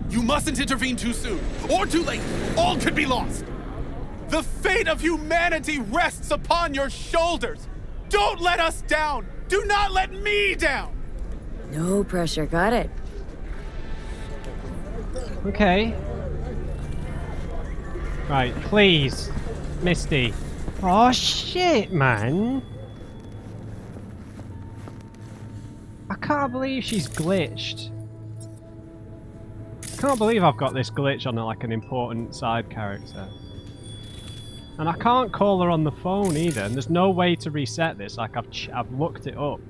You mustn't intervene too soon, or too late. All could be lost. The fate of humanity rests upon your shoulders. Don't let us down. Do not let me down. No pressure, got it. Okay. Right, please. Misty. Oh shit, man. I can't believe she's glitched. I can't believe I've got this glitch on an important side character. And I can't call her on the phone either, and there's no way to reset this, I've looked it up.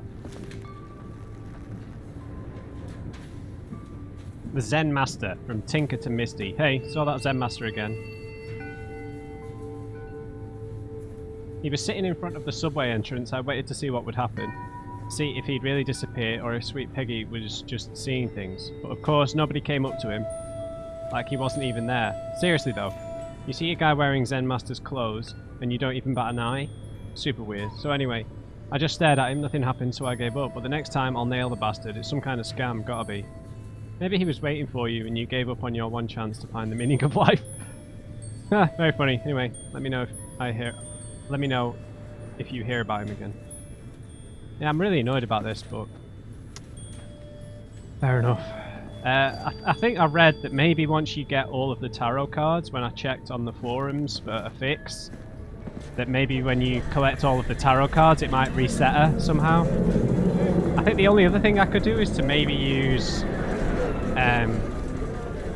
The Zen Master, from Tinker to Misty. Hey, saw that Zen Master again. He was sitting in front of the subway entrance. I waited to see what would happen. See if he'd really disappear or if Sweet Peggy was just seeing things. But of course, nobody came up to him. Like he wasn't even there. Seriously though, you see a guy wearing Zen Master's clothes and you don't even bat an eye? Super weird. So anyway, I just stared at him, nothing happened, so I gave up. But the next time I'll nail the bastard. It's some kind of scam, gotta be. Maybe he was waiting for you and you gave up on your one chance to find the meaning of life. Very funny. Anyway, let me know if I hear. Let me know if you hear about him again. Yeah, I'm really annoyed about this, but fair enough. I think I read that maybe once you get all of the tarot cards, when I checked on the forums for a fix, that maybe when you collect all of the tarot cards, it might reset her somehow. I think the only other thing I could do is to maybe use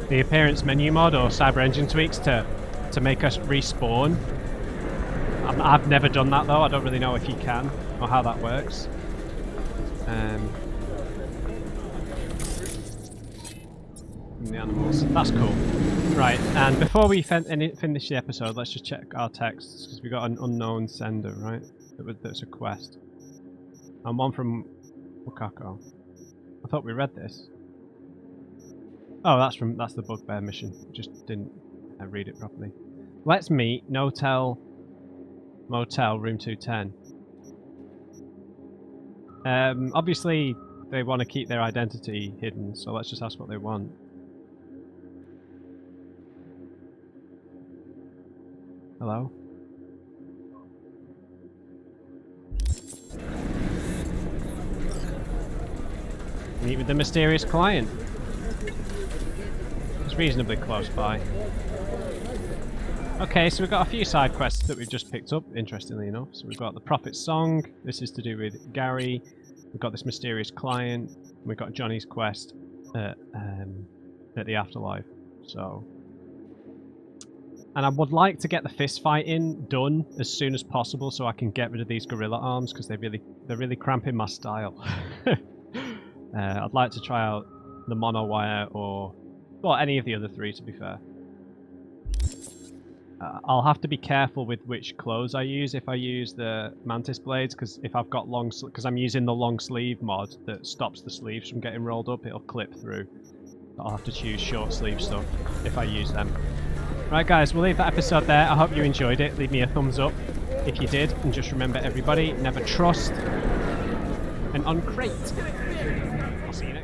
the appearance menu mod or cyber engine tweaks to make us respawn. I've never done that though. I don't really know if you can or how that works. The animals. That's cool. Right, and before we finish the episode, let's just check our texts because we got an unknown sender, right? That's a quest. And one from Hanako. I thought we read this. Oh, that's the bugbear mission. Just didn't read it properly. Let's meet Motel room 210. Obviously they want to keep their identity hidden, so let's just ask what they want. Hello? Meet with the mysterious client. It's reasonably close by. Okay, so we've got a few side quests that we've just picked up, interestingly enough. So we've got the Prophet's Song. This is to do with Gary. We've got this mysterious client. We've got Johnny's quest at the Afterlife. So, and I would like to get the fist fighting done as soon as possible so I can get rid of these gorilla arms because they're really cramping my style. I'd like to try out the mono wire or well, any of the other three, to be fair. I'll have to be careful with which clothes I use if I use the mantis blades, because if I've got because I'm using the long sleeve mod that stops the sleeves from getting rolled up, it'll clip through. I'll have to choose short sleeve stuff if I use them. Right guys, we'll leave that episode there. I hope you enjoyed it. Leave me a thumbs up if you did, and just remember everybody, never trust and uncrate. I'll see you next time.